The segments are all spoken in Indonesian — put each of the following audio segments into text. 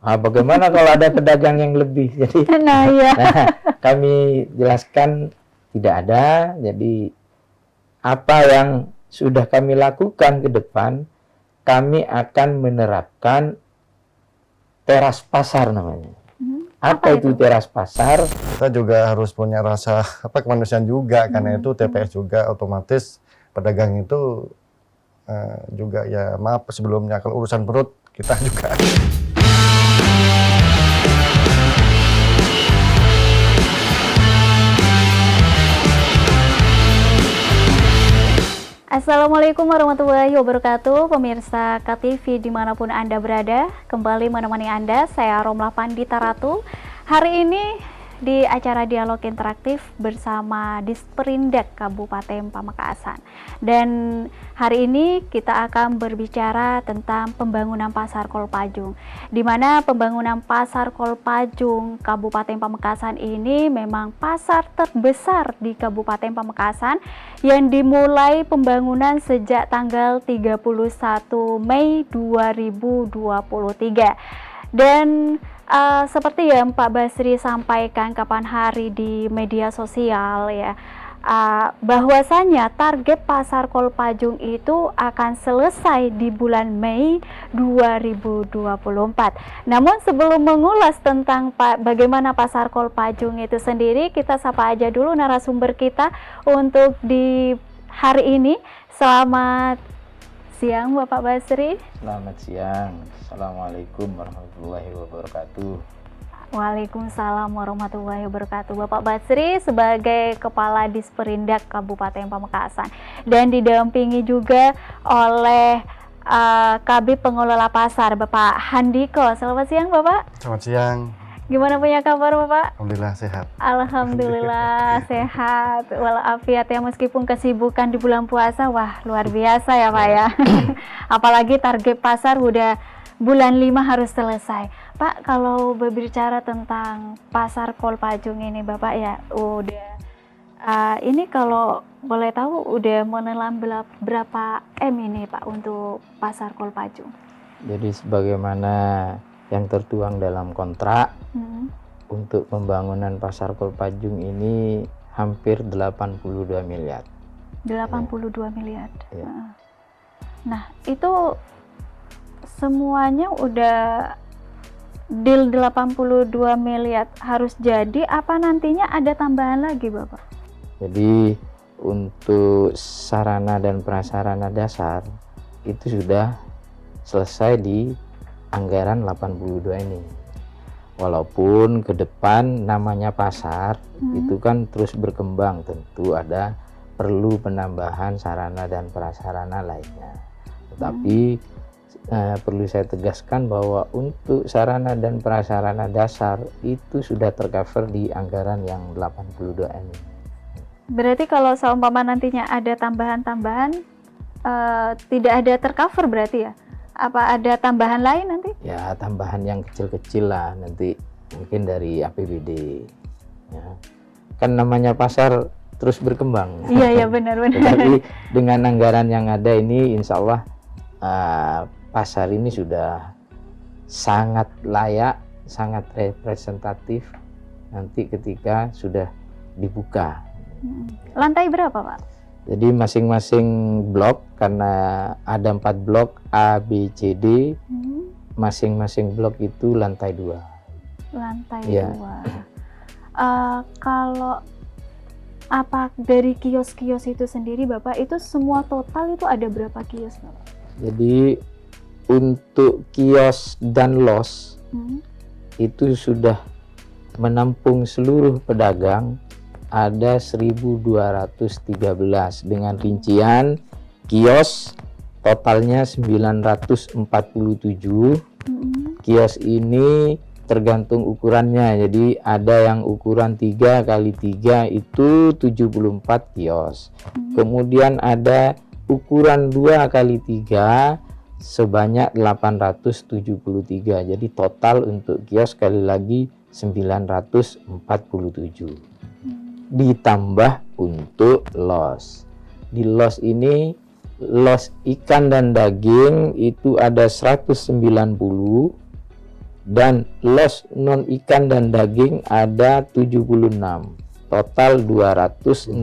Bagaimana kalau ada pedagang yang lebih? Jadi Nah, ya. kami jelaskan tidak ada. Jadi apa yang sudah kami lakukan ke depan, kami akan menerapkan teras pasar namanya. Apa itu teras pasar? Kita juga harus punya rasa kemanusiaan juga, karena itu TPS juga otomatis pedagang itu juga ya maaf sebelumnya kalau urusan perut kita juga. Assalamualaikum warahmatullahi wabarakatuh, pemirsa KTV dimanapun Anda berada. Kembali menemani Anda, saya Romlah Pandita Ratu. Hari ini di acara Dialog Interaktif bersama Disperindak Kabupaten Pamekasan. Dan hari ini kita akan berbicara tentang pembangunan Pasar Kolpajung, di mana pembangunan Pasar Kolpajung Kabupaten Pamekasan ini memang pasar terbesar di Kabupaten Pamekasan yang dimulai pembangunan sejak tanggal 31 Mei 2023. Dan seperti yang Pak Basri sampaikan kapan hari di media sosial ya, bahwasanya target Pasar Kolpajung itu akan selesai di bulan Mei 2024. Namun sebelum mengulas tentang bagaimana Pasar Kolpajung itu sendiri, kita sapa aja dulu narasumber kita untuk di hari ini. Selamat siang Bapak Basri. Selamat siang. Assalamualaikum warahmatullahi wabarakatuh. Waalaikumsalam warahmatullahi wabarakatuh. Bapak Basri sebagai Kepala Disperindak Kabupaten Pamekasan dan didampingi juga oleh Kabid Pengelola Pasar Bapak Handiko. Selamat siang Bapak. Selamat siang. Gimana punya kabar Bapak? Alhamdulillah sehat. Alhamdulillah sehat walafiat ya, meskipun kesibukan di bulan puasa, wah luar biasa ya Pak ya. Apalagi target pasar udah bulan 5 harus selesai. Pak, kalau berbicara tentang Pasar Kolpajung ini Bapak ya, udah ini kalau boleh tahu udah menelan berapa M ini Pak untuk Pasar Kolpajung? Jadi sebagaimana yang tertuang dalam kontrak untuk pembangunan Pasar Kolpajung ini hampir 82 miliar. 82 miliar. Ya. Nah, itu semuanya udah deal 82 miliar harus jadi, apa nantinya ada tambahan lagi Bapak? Jadi untuk sarana dan prasarana dasar itu sudah selesai di anggaran 82 ini. Walaupun ke depan namanya pasar itu kan terus berkembang, tentu ada perlu penambahan sarana dan prasarana lainnya. Tetapi perlu saya tegaskan bahwa untuk sarana dan prasarana dasar itu sudah tercover di anggaran yang 82 ini. Berarti kalau seumpama nantinya ada tambahan-tambahan tidak ada tercover berarti ya? Apa ada tambahan lain nanti? Ya, tambahan yang kecil-kecil lah nanti mungkin dari APBD. Ya. Kan namanya pasar terus berkembang. Iya, iya benar-benar. Tapi dengan anggaran yang ada ini insya Allah pasar ini sudah sangat layak, sangat representatif nanti ketika sudah dibuka. Lantai berapa Pak? Jadi masing-masing blok, karena ada 4 blok A, B, C, D, masing-masing blok itu lantai 2. Lantai Ya. 2. Kalau apa dari kios-kios itu sendiri Bapak, itu semua total itu ada berapa kios Bapak? Jadi untuk kios dan los itu sudah menampung seluruh pedagang ada 1213 dengan rincian kios totalnya 947. Kios ini tergantung ukurannya, jadi ada yang ukuran 3 x 3 itu 74 kios. Kemudian ada ukuran 2 x 3 sebanyak 873. Jadi total untuk kios sekali lagi 947. Ditambah untuk los. Di los ini, los ikan dan daging itu ada 190, dan los non ikan dan daging ada 76, total 266,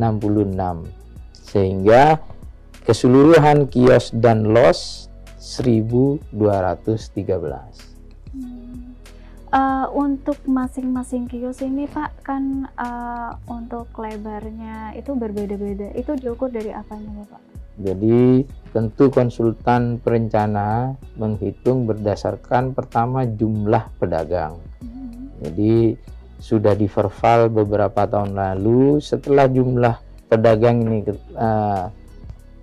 sehingga keseluruhan kios dan los 1213. Untuk masing-masing kios ini Pak, kan untuk lebarnya itu berbeda-beda. Itu diukur dari apanya Pak? Jadi tentu konsultan perencana menghitung berdasarkan pertama jumlah pedagang. Jadi sudah diverval beberapa tahun lalu, setelah jumlah pedagang ini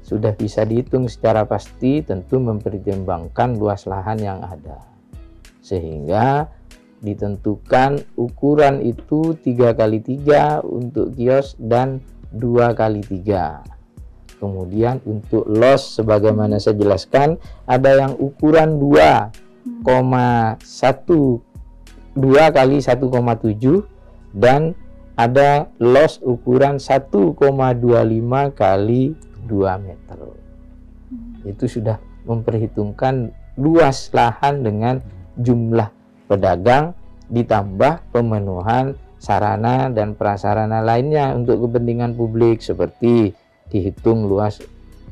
sudah bisa dihitung secara pasti, tentu mempertimbangkan luas lahan yang ada, sehingga ditentukan ukuran itu 3x3 untuk kios dan 2x3. Kemudian untuk los sebagaimana saya jelaskan, ada yang ukuran 2x 1,7 dan ada los ukuran 1,25 kali 2 meter. Itu sudah memperhitungkan luas lahan dengan jumlah pedagang ditambah pemenuhan sarana dan prasarana lainnya untuk kepentingan publik, seperti dihitung luas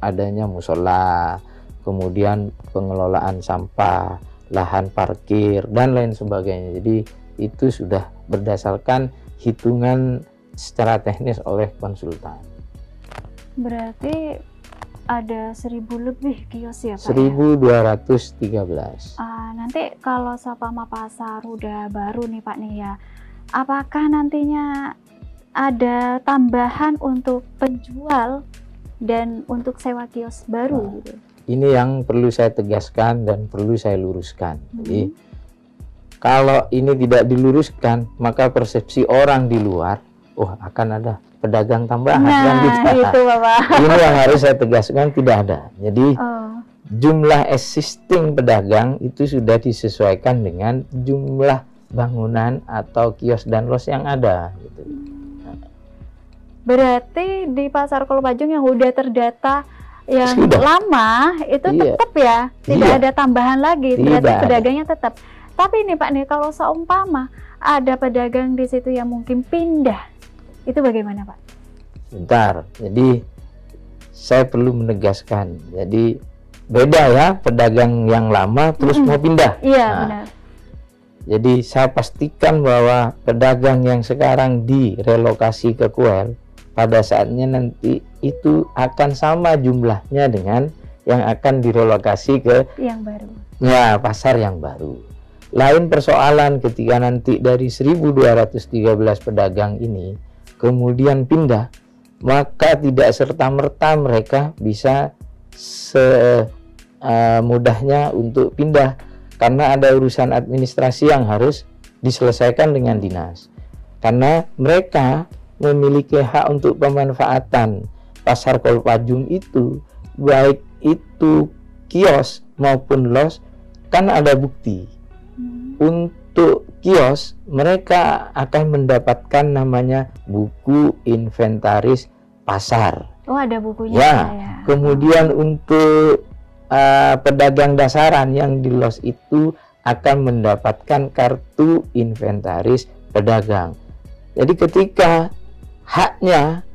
adanya musola, kemudian pengelolaan sampah, lahan parkir, dan lain sebagainya. Jadi itu sudah berdasarkan hitungan secara teknis oleh konsultan. Berarti ada 1000 lebih kios ya Pak? 1213. Nanti kalau Sapama Pasar udah baru nih Pak nih ya, apakah nantinya ada tambahan untuk penjual dan untuk sewa kios baru gitu? Ini yang perlu saya tegaskan dan perlu saya luruskan. Jadi kalau ini tidak diluruskan, maka persepsi orang di luar, akan ada pedagang tambahan. Itu Bapak. Ini yang harus saya tegaskan, tidak ada. Jadi jumlah existing pedagang itu sudah disesuaikan dengan jumlah bangunan atau kios dan los yang ada gitu. Berarti di Pasar Kolopajung yang udah terdata yang lama itu tetap ya, tidak ada tambahan lagi, berarti pedagangnya tetap. Tapi ini Pak nih, kalau seumpama ada pedagang di situ yang mungkin pindah, itu bagaimana Pak? Bentar, jadi saya perlu menegaskan, jadi beda ya pedagang yang lama terus mau pindah. Iya benar. Jadi saya pastikan bahwa pedagang yang sekarang direlokasi ke Kuel, pada saatnya nanti itu akan sama jumlahnya dengan yang akan direlokasi ke yang baru. Ya, pasar yang baru. Lain persoalan ketika nanti dari 1213 pedagang ini kemudian pindah, maka tidak serta-merta mereka bisa semudahnya untuk pindah, karena ada urusan administrasi yang harus diselesaikan dengan dinas. Karena mereka memiliki hak untuk pemanfaatan Pasar Kolopajung itu, baik itu kios maupun los, kan ada bukti. Untuk kios mereka akan mendapatkan namanya buku inventaris pasar. Oh, ada bukunya ya. Kemudian untuk pedagang dasaran yang di los itu akan mendapatkan kartu inventaris pedagang. Jadi ketika haknya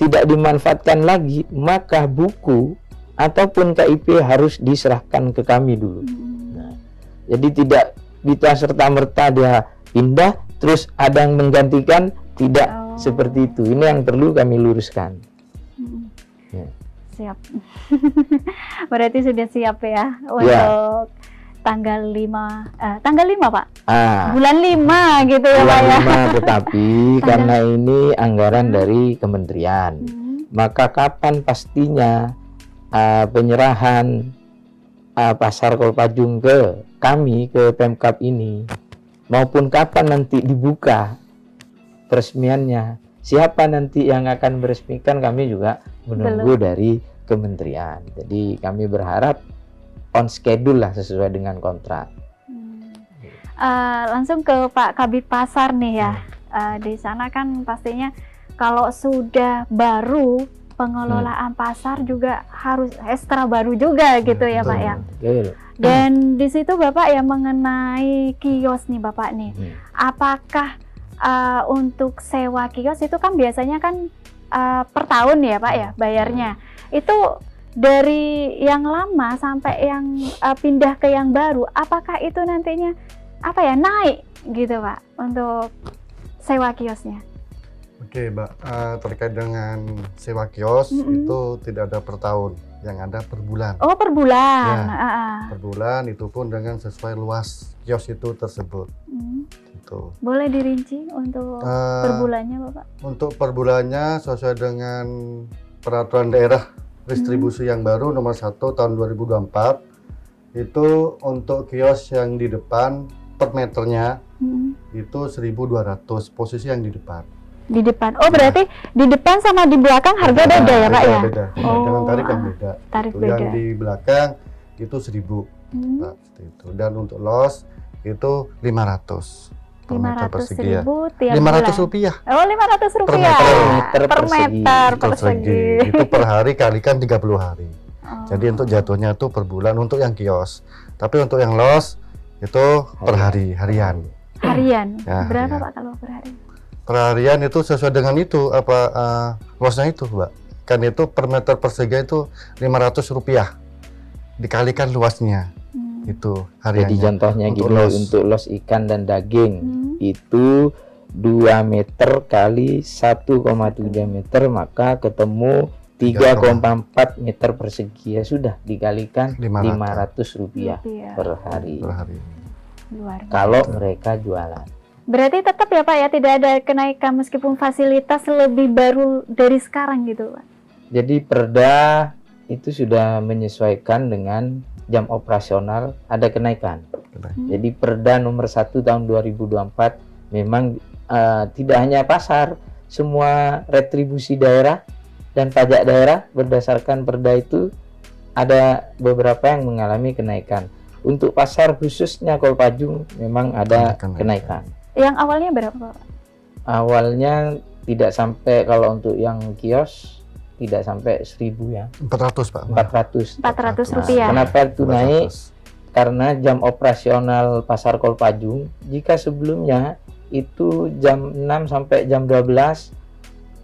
tidak dimanfaatkan lagi, maka buku ataupun KIP harus diserahkan ke kami dulu. Nah, jadi tidak bisa serta-merta dia pindah terus ada yang menggantikan, tidak seperti itu. Ini yang perlu kami luruskan. Ya. Siap. Berarti sudah siap ya untuk tanggal 5 Pak? Bulan 5 gitu ya Pak ya? Bulan 5, tetapi karena ini anggaran dari kementerian, maka kapan pastinya penyerahan Pasar Kolopajung ke kami, ke Pemkab ini, maupun kapan nanti dibuka peresmiannya, siapa nanti yang akan meresmikan, kami juga menunggu dari kementerian. Jadi kami berharap on schedule lah, sesuai dengan kontrak. Langsung ke Pak Kabid Pasar nih ya. Di sana kan pastinya kalau sudah baru pengelolaan pasar juga harus ekstra baru juga gitu ya Pak ya. Dan di situ Bapak ya mengenai kios nih Bapak nih. Apakah untuk sewa kios itu kan biasanya kan per tahun ya Pak ya bayarnya. Itu dari yang lama sampai yang pindah ke yang baru, apakah itu nantinya naik gitu Pak untuk sewa kiosnya? Oke, Mbak, terkait dengan sewa kios itu tidak ada per tahun, yang ada per bulan. Oh, per bulan. Ya, per bulan itu pun dengan sesuai luas kios itu tersebut. Gitu. Boleh dirinci untuk per bulannya Bapak? Untuk per bulannya sesuai dengan peraturan daerah distribusi yang baru nomor 1 tahun 2024 itu untuk kios yang di depan per meternya itu 1.200 posisi yang di depan. Di depan. Oh, berarti di depan sama di belakang harga beda ya Pak ya? Beda. Oh, dengan tarif yang beda. Tarif Itu beda. yang di belakang itu 1.000. Nah, seperti itu. Dan untuk los itu 500. 500.000 tiap 500 bulan. rupiah. Oh, 500 Per rupiah. meter. Per meter Persegi. Itu per hari kalikan 30 hari. Oh. Jadi untuk jatuhnya itu per bulan untuk yang kios. Tapi untuk yang los itu per hari, harian. Harian. Ya, Berapa harian. Pak kalau per hari? Per harian itu sesuai dengan itu luasnya itu, Mbak. Kan itu per meter persegi itu 500 rupiah. Dikalikan luasnya. Itu hariannya. Jadi contohnya untuk gini, los. untuk los ikan dan daging itu 2 meter kali 1,7 meter, maka ketemu 3,4 meter persegi. Ya sudah, dikalikan 500 rupiah per hari. Luar biasa. Kalau mereka jualan. Berarti tetap ya Pak ya, tidak ada kenaikan meskipun fasilitas lebih baru dari sekarang gitu Pak? Jadi Perda itu sudah menyesuaikan dengan jam operasional, ada kenaikan. Jadi Perda nomor 1 tahun 2024 memang tidak hanya pasar, semua retribusi daerah dan pajak daerah berdasarkan Perda itu ada beberapa yang mengalami kenaikan. Untuk pasar khususnya Kolpajung memang ada kenaikan. Yang awalnya berapa Pak? Awalnya tidak sampai, kalau untuk yang kios tidak sampai 1.000 ya. 400 Pak. 400 rupiah. Kenapa itu naik? Karena jam operasional pasar Kolpajung, jika sebelumnya itu jam 6 sampai jam 12,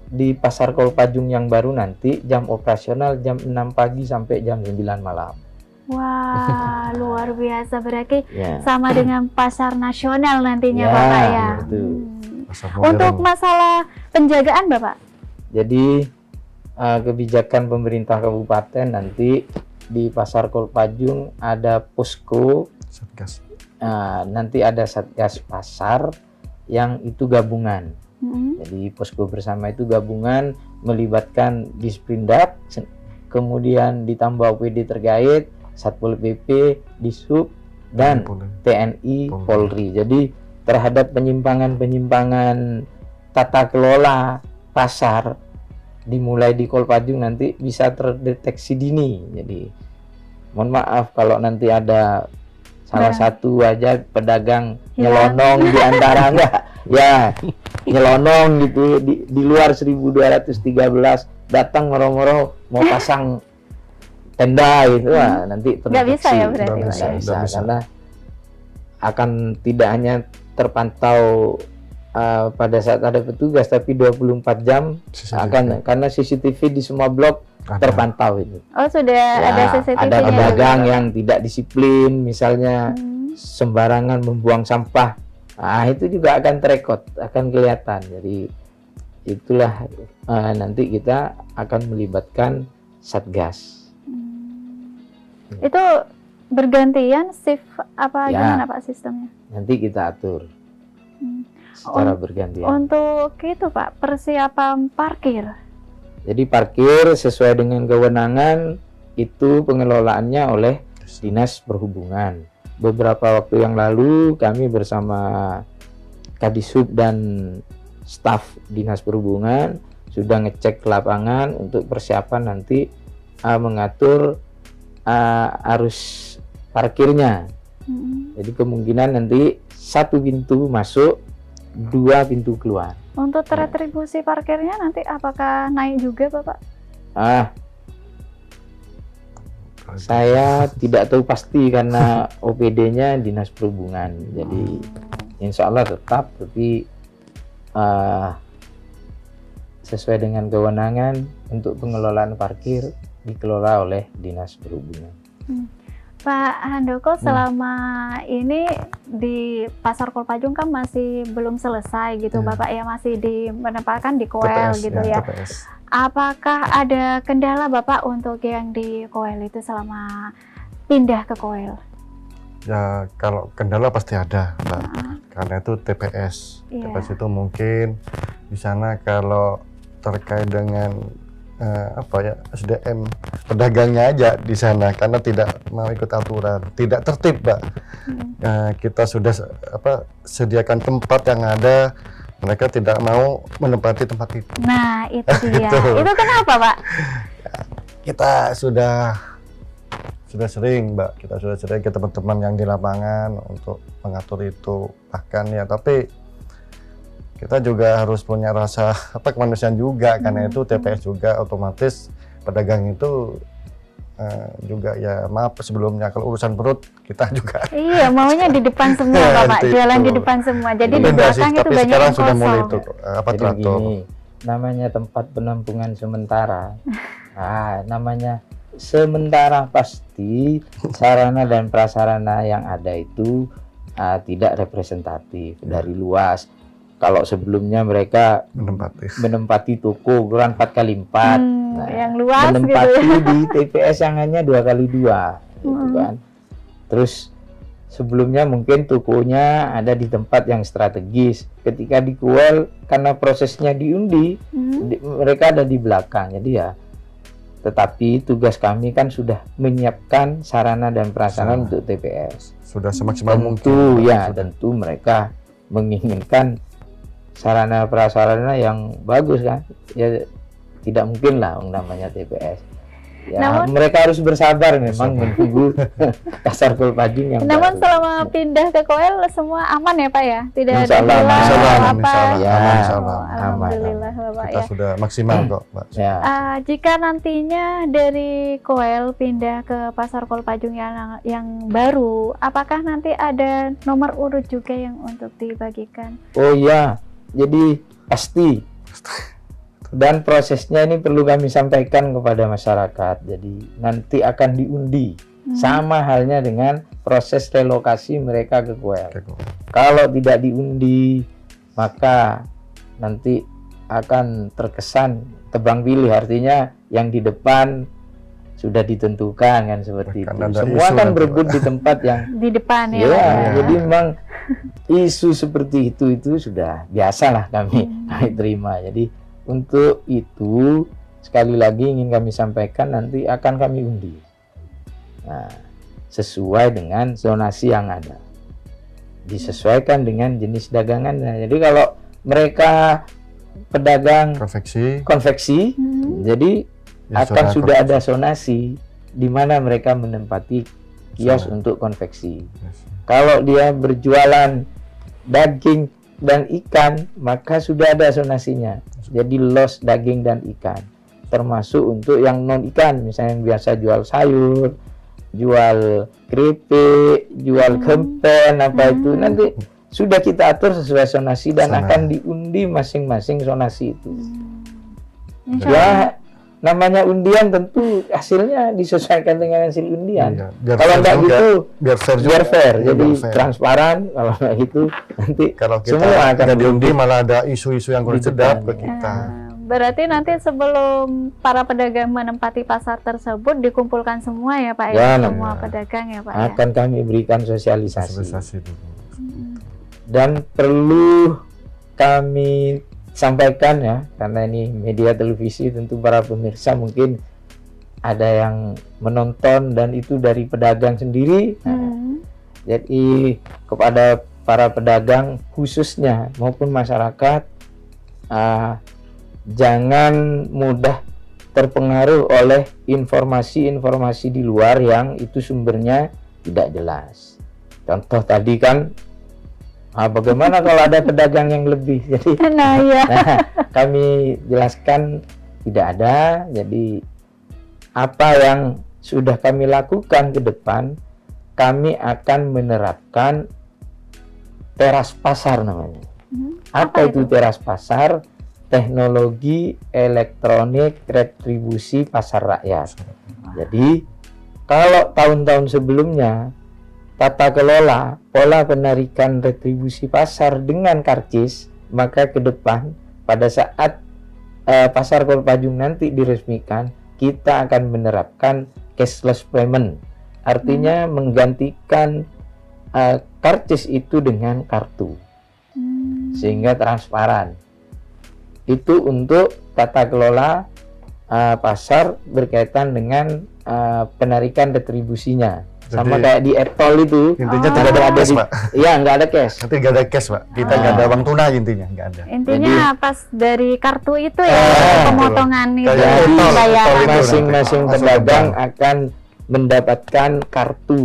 di pasar Kolpajung yang baru nanti jam operasional jam 6 pagi sampai jam 9 malam. Wah, luar biasa, berarti Ya. sama dengan pasar nasional nantinya Ya, Bapak ya. betul. Untuk masalah penjagaan Bapak? Jadi kebijakan pemerintah kabupaten nanti di pasar Kolpajung ada posko, Satgas. nanti ada satgas pasar yang itu gabungan. Jadi posko bersama itu gabungan melibatkan Disprindak, kemudian ditambah OPD terkait, Satpol PP, Dishub, dan TNI, Polri. Jadi terhadap penyimpangan-penyimpangan tata kelola pasar dimulai di Kolpajung nanti bisa terdeteksi dini. Jadi mohon maaf kalau nanti ada salah satu aja pedagang nyelonong di antara enggak ya, nyelonong gitu di luar 1213 datang moro-moro mau pasang tenda gitu, nanti nggak bisa ya berarti Nggak Pak? bisa. karena akan tidak hanya terpantau pada saat ada petugas, tapi 24 jam akan, karena CCTV di semua blok terpantau itu. Oh, sudah ada CCTV-nya. Ada juga. pedagang yang tidak disiplin, misalnya sembarangan membuang sampah. Nah, itu juga akan terekod, akan kelihatan. Jadi itulah nanti kita akan melibatkan Satgas. Itu bergantian shift apa Ya. gimana Pak sistemnya? Nanti kita atur secara bergantian. Untuk itu Pak, persiapan parkir. Jadi parkir sesuai dengan kewenangan itu pengelolaannya oleh Dinas Perhubungan. Beberapa waktu yang lalu kami bersama Kadishub dan staf Dinas Perhubungan sudah ngecek ke lapangan untuk persiapan nanti mengatur arus parkirnya. Jadi kemungkinan nanti 1 pintu masuk, 2 pintu keluar. Untuk retribusi parkirnya nanti apakah naik juga Bapak? Saya tidak tahu pasti karena OPD-nya Dinas Perhubungan. Jadi insya Allah tetap, tapi sesuai dengan kewenangan untuk pengelolaan parkir dikelola oleh Dinas Perhubungan. Pak Handoko, selama ini di Pasar Kolpajung kan masih belum selesai gitu, Bapak ya, masih menempatkan di Koel TPS, gitu ya. TPS. Apakah ada kendala Bapak untuk yang di Koel itu selama pindah ke Koel? Ya kalau kendala pasti ada, Mbak. Karena itu TPS. Iya. TPS itu mungkin di sana kalau terkait dengan SDM pedagangnya aja di sana karena tidak mau ikut aturan, tidak tertib, Mbak. Kita sudah sediakan tempat yang ada, mereka tidak mau menempati tempat itu. Nah, itu dia. Itu kenapa, Pak? Kita sudah sering, Mbak. Kita sudah sering ke teman-teman yang di lapangan untuk mengatur itu. Bahkan ya, tapi kita juga harus punya rasa kemanusiaan juga, karena itu TPS juga otomatis pedagang itu juga ya maaf sebelumnya kalau urusan perut kita juga. Iya, maunya di depan semua, Bapak. Jualan di depan semua. Jadi di belakang itu banyak sekarang yang sudah kosong. mulai itu Jadi teratur. gini, namanya tempat penampungan sementara. Namanya sementara pasti sarana dan prasarana yang ada itu tidak representatif dari luas. Kalau sebelumnya mereka menempati toko ukuran 4x4, yang luas menempati gitu ya. di TPS yang hanya 2x2, gitu kan. Terus sebelumnya mungkin tokonya ada di tempat yang strategis. Ketika di Koel, karena prosesnya diundi, mereka ada di belakang. Jadi ya, tetapi tugas kami kan sudah menyiapkan sarana dan prasarana untuk TPS. Sudah semaksimal Tentu mungkin. ya, tentu mereka menginginkan sarana prasarana yang bagus kan. Ya tidak mungkin lah namanya TPS. Ya, mereka harus bersabar memang menunggu Pasar Kolpajung yang namun baru. selama pindah ke Koel semua aman ya, Pak ya? Tidak ada Insyaallah hilang apa? Insyaallah. Alhamdulillah, Bapak Kita ya. sudah maksimal kok, Mbak. Ya. Jika nantinya dari Koel pindah ke Pasar Kolpajung yang baru, apakah nanti ada nomor urut juga yang untuk dibagikan? Oh iya, jadi pasti. Dan prosesnya ini perlu kami sampaikan kepada masyarakat. Jadi nanti akan diundi. Sama halnya dengan proses relokasi mereka ke Koel. Kalau tidak diundi, maka nanti akan terkesan tebang pilih. Artinya yang di depan sudah ditentukan kan seperti itu. Semua kan berebut di tempat yang di depan ya. Ya, jadi memang isu seperti itu sudah biasalah kami terima. Jadi untuk itu sekali lagi ingin kami sampaikan, nanti akan kami undi. Nah, sesuai dengan zonasi yang ada. Disesuaikan dengan jenis dagangannya. Jadi kalau mereka pedagang konveksi, jadi ya, akan sudah ada zonasi di mana mereka menempati kios untuk konveksi. Kalau dia berjualan daging dan ikan, maka sudah ada zonasinya. Jadi los daging dan ikan, termasuk untuk yang non ikan, misalnya yang biasa jual sayur, jual keripik, jual kempen, apa itu nanti sudah kita atur sesuai zonasi dan akan diundi masing-masing zonasi itu. Ya, namanya undian tentu hasilnya disesuaikan dengan hasil undian. Kalau enggak gitu, biar fair. Jadi transparan. Kalau enggak gitu, nanti kalau kita semua akan diundi malah ada isu-isu yang kurang sedap ke kita. Berarti nanti sebelum para pedagang menempati pasar tersebut dikumpulkan semua ya, Pak ya? Semua pedagang ya, Pak akan kami berikan sosialisasi. Dulu. Dan perlu kami sampaikan ya, karena ini media televisi, tentu para pemirsa mungkin ada yang menonton dan itu dari pedagang sendiri. Jadi kepada para pedagang khususnya maupun masyarakat, jangan mudah terpengaruh oleh informasi-informasi di luar yang itu sumbernya tidak jelas. Contoh tadi kan, bagaimana kalau ada pedagang yang lebih? Jadi kami jelaskan tidak ada. Jadi apa yang sudah kami lakukan ke depan, kami akan menerapkan teras pasar namanya. Apa itu teras pasar? Teknologi elektronik retribusi pasar rakyat. Jadi kalau tahun-tahun sebelumnya tata kelola pola penarikan retribusi pasar dengan karcis, maka ke depan pada saat pasar Kolpajung nanti diresmikan, kita akan menerapkan cashless payment. Artinya menggantikan karcis itu dengan kartu, sehingga transparan. Itu untuk tata kelola pasar berkaitan dengan penarikan retribusinya. Sama Jadi, kayak di e-tol itu. Intinya Nggak tidak ada cash, di- Pak. Iya, nggak ada cash. Nanti nggak ada cash, Pak. Kita nggak ada uang tunai intinya, nggak ada. Intinya pas dari kartu itu ya, Ah, pemotongan itu Kayak Jadi tol, bayaran. tol itu masing-masing nanti. pedagang akan mendapatkan kartu.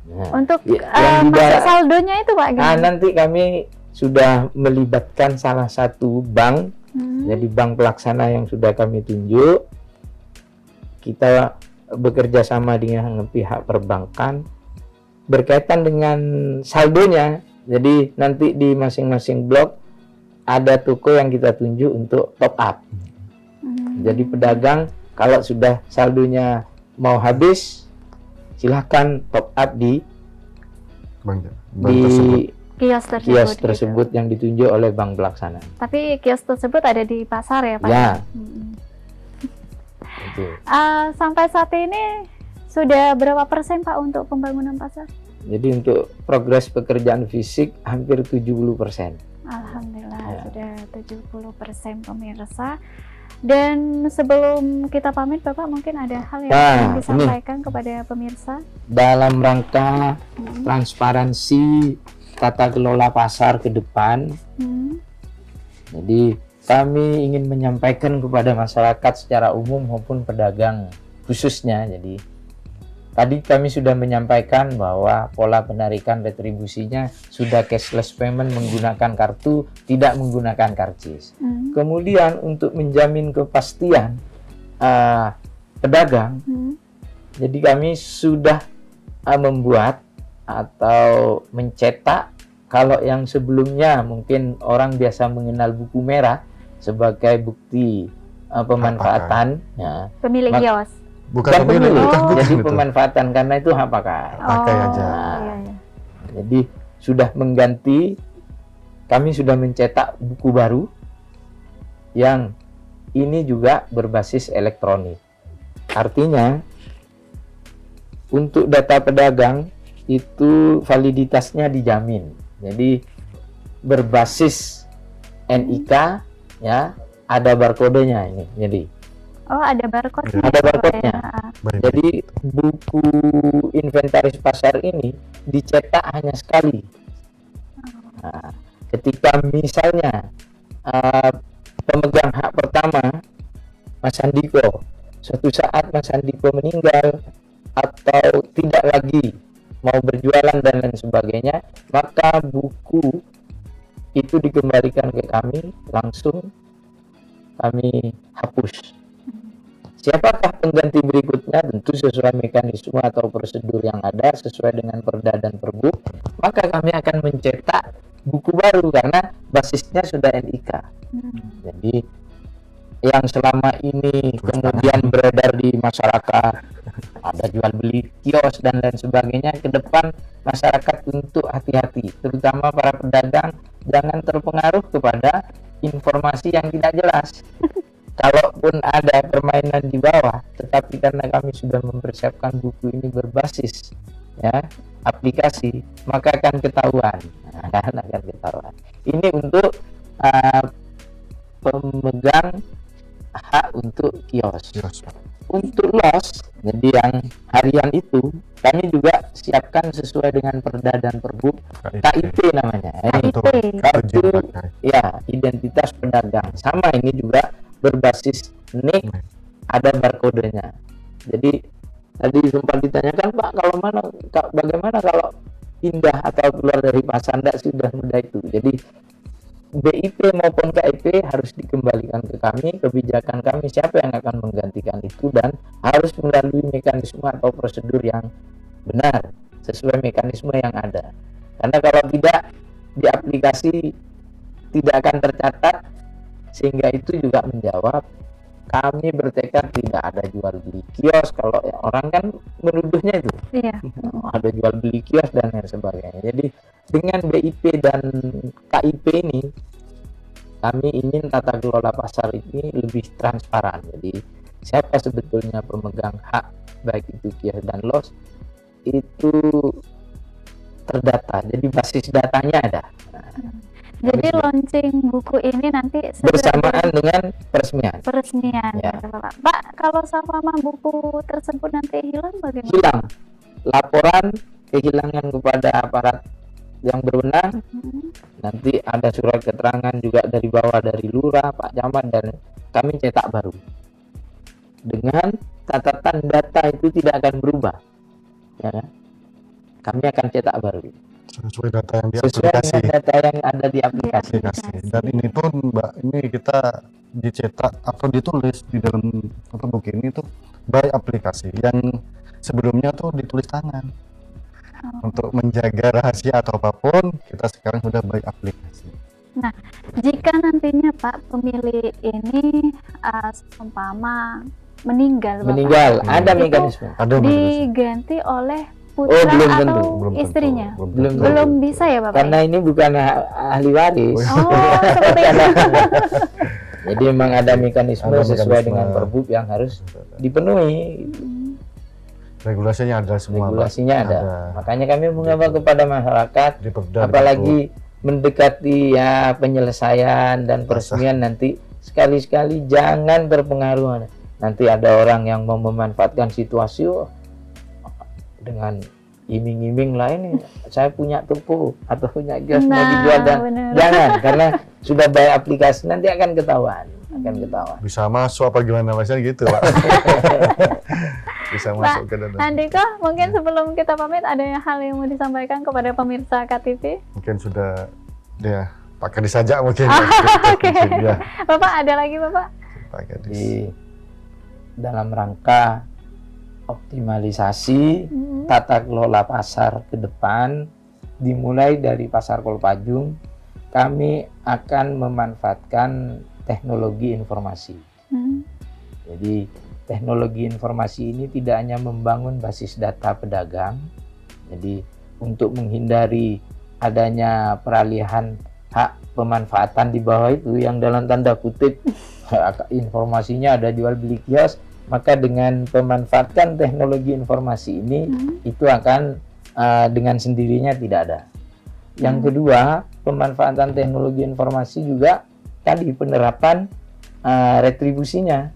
Nah, Untuk yang di masuk dalam- saldonya itu Pak gimana? nanti kami sudah melibatkan salah satu bank, jadi bank pelaksana yang sudah kami tunjuk. Kita bekerja sama dengan pihak perbankan berkaitan dengan saldonya. Jadi nanti di masing-masing blok ada toko yang kita tunjuk untuk top up. Jadi pedagang kalau sudah saldonya mau habis, silahkan top up di Bank tersebut. Kios tersebut. kios gitu. tersebut yang ditunjuk oleh bank pelaksana. Tapi kios tersebut ada di pasar ya Pak? Ya. Mm-mm. Itu. Sampai saat ini sudah berapa persen Pak untuk pembangunan pasar? Jadi untuk progres pekerjaan fisik hampir 70%. Alhamdulillah Ya. sudah 70% pemirsa. Dan sebelum kita pamit Bapak mungkin ada hal yang Nah, ingin ini. disampaikan kepada pemirsa. Dalam rangka transparansi tata kelola pasar ke depan, Hmm. jadi kami ingin menyampaikan kepada masyarakat secara umum maupun pedagang khususnya. Jadi tadi kami sudah menyampaikan bahwa pola penarikan retribusinya sudah cashless payment menggunakan kartu, tidak menggunakan karcis. Hmm. Kemudian untuk menjamin kepastian pedagang, jadi kami sudah membuat atau mencetak, kalau yang sebelumnya mungkin orang biasa mengenal buku merah sebagai bukti pemanfaatan, ya, Pemilik Mak- kios. Bukan bukan pemilik, pemilik, bukan jadi itu. pemanfaatan karena itu hak pakai. Pakai aja. Iya, iya. Jadi sudah mengganti, kami sudah mencetak buku baru yang ini juga berbasis elektronik. Artinya untuk data pedagang itu validitasnya dijamin. Jadi berbasis NIK, ya, ada barcode-nya ini. Jadi Oh ada barcode-nya. ada ya, Pak, barcode-nya. ya. Baik. Jadi buku inventaris pasar ini dicetak hanya sekali. Nah, ketika misalnya pemegang hak pertama Mas Andiko, suatu saat Mas Andiko meninggal atau tidak lagi mau berjualan dan lain sebagainya, maka buku itu dikembalikan ke kami, langsung kami hapus. Siapakah pengganti berikutnya? Tentu sesuai mekanisme atau prosedur yang ada, sesuai dengan Perda dan Pergub, maka kami akan mencetak buku baru karena basisnya sudah NIK. Jadi yang selama ini kemudian beredar di masyarakat, ada jual beli kios dan lain sebagainya, ke depan masyarakat untuk hati-hati, terutama para pedagang jangan terpengaruh kepada informasi yang tidak jelas. Kalaupun ada permainan di bawah, tetapi karena kami sudah mempersiapkan buku ini berbasis ya aplikasi, maka akan ketahuan. Akan ketahuan. Ini untuk pemegang hak untuk kios. Kios, Pak. Untuk los, jadi yang harian itu kami juga siapkan sesuai dengan Perda dan Pergub, KIP namanya. Ini Untuk KIP. kartu izin pakai. ya identitas pedagang. Sama ini juga berbasis NIK, ada barcode-nya. Jadi tadi sempat ditanyakan Pak, kalau bagaimana kalau pindah atau keluar dari pasar, tidak sudah mudah itu. Jadi BIP maupun KIP harus dikembalikan ke kami, kebijakan kami siapa yang akan menggantikan itu, dan harus melalui mekanisme atau prosedur yang benar sesuai mekanisme yang ada. Karena kalau tidak, di aplikasi tidak akan tercatat, sehingga itu juga menjawab kami bertekad tidak ada jual beli kios. Kalau orang kan menuduhnya itu Iya. ada jual beli kios dan lain sebagainya. Jadi dengan BIP dan KIP ini kami ingin tata kelola pasar ini lebih transparan. Jadi siapa sebetulnya pemegang hak baik itu kios dan los itu terdata. Jadi basis datanya ada. Jadi Kami launching buku ini nanti bersamaan dengan peresmian. peresmian. Ya. gitu, Pak. Pak, kalau selama buku tersebut nanti hilang bagaimana? Hilang laporan kehilangan kepada aparat yang berwenang, nanti ada surat keterangan juga dari bawah dari lurah, Pak Camat, dan kami cetak baru dengan catatan data itu tidak akan berubah, ya kan? Kami akan cetak baru sesuai data yang di sesuai aplikasi. dengan data yang ada di aplikasi. Dan ini pun Mbak, ini kita dicetak atau ditulis di dalam buku ini tuh by aplikasi, yang sebelumnya tuh ditulis tangan. Untuk menjaga rahasia atau apapun, kita sekarang sudah by aplikasi. Nah, jika nantinya Pak pemilik ini seumpama meninggal, Bapak, Meninggal, ada Itu mekanisme. Ada diganti oleh Oh, putra belum atau tentu. istrinya? Belum Belum bisa ya Bapak? Karena ini bukan ahli waris. Oh, seperti itu. Jadi memang ada mekanisme Ada sesuai mekanisme. dengan Perbup yang harus dipenuhi. Regulasinya ada semua. Mbak. Regulasinya ada. Makanya kami mengapa kepada masyarakat, Di Perda, apalagi mendekati ya penyelesaian dan peresmian nanti, sekali-sekali jangan terpengaruh. Nanti ada orang yang mau memanfaatkan situasi dengan iming-iming lain, saya punya toko atau punya kios mau dijual, dan bener. jangan, karena sudah bayar aplikasi nanti akan ketahuan. bisa masuk apa gimana Masnya gitu Pak. Bisa masuk ke dalam. Andika, mungkin sebelum kita pamit ada hal yang mau disampaikan kepada pemirsa KTV? Mungkin sudah ya Pak Kadis saja mungkin. Oke. Ya, Bapak ada lagi Bapak? Pak Kadis. Di dalam rangka optimalisasi tata kelola pasar ke depan, dimulai dari Pasar Kolpajung, kami akan memanfaatkan teknologi informasi. Jadi teknologi informasi ini tidak hanya membangun basis data pedagang, jadi untuk menghindari adanya peralihan hak pemanfaatan di bawah itu yang dalam tanda kutip informasinya ada jual beli kios, maka dengan pemanfaatkan teknologi informasi ini itu akan dengan sendirinya tidak ada. Yang kedua, pemanfaatan teknologi informasi juga tadi penerapan retribusinya,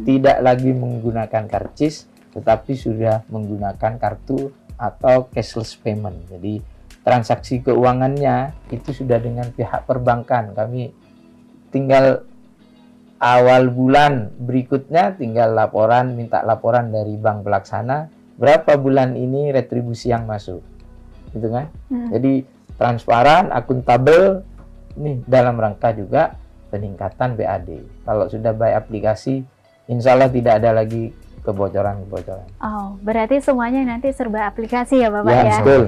tidak lagi menggunakan karcis tetapi sudah menggunakan kartu atau cashless payment. Jadi transaksi keuangannya itu sudah dengan pihak perbankan. Kami tinggal awal bulan berikutnya tinggal minta laporan dari bank pelaksana berapa bulan ini retribusi yang masuk, gitu kan? Jadi transparan, akuntabel, nih dalam rangka juga peningkatan BAD. Kalau sudah by aplikasi, insya Allah tidak ada lagi kebocoran-kebocoran. Oh, berarti semuanya nanti serba aplikasi ya Bapak ya? Betul.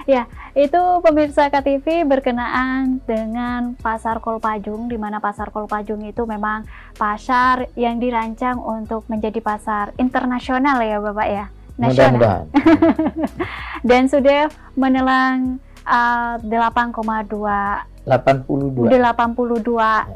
Ya, itu pemirsa KTV berkenaan dengan Pasar Kolpajung, di mana Pasar Kolpajung itu memang pasar yang dirancang untuk menjadi pasar internasional ya Bapak ya? Nasional. Mudah-mudahan. Dan sudah menelan 82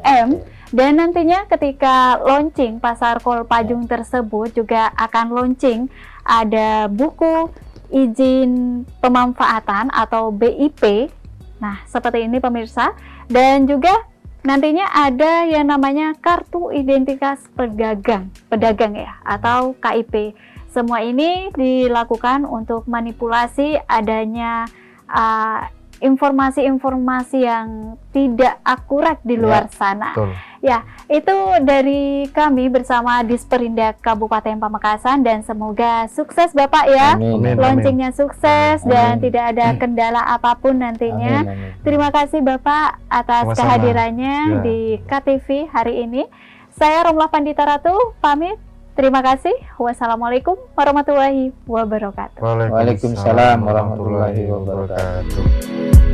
M. Dan nantinya ketika launching Pasar Kolpajung tersebut juga akan launching ada buku izin pemanfaatan atau BIP. Nah, seperti ini pemirsa. Dan juga nantinya ada yang namanya kartu identitas pedagang ya, atau KIP. Semua ini dilakukan untuk manipulasi adanya informasi-informasi yang tidak akurat di luar sana. Betul. Ya, itu dari kami bersama Disperindak Kabupaten Pamekasan, dan semoga sukses Bapak ya. Amin. Amin. Launchingnya sukses dan Amin. tidak ada kendala apapun nantinya. Amin, amin. Terima kasih Bapak atas Sama-sama. kehadirannya Ya. di KTV hari ini. Saya Romlah Pandita Ratu pamit. Terima kasih. Wassalamualaikum warahmatullahi wabarakatuh. Waalaikumsalam warahmatullahi wabarakatuh.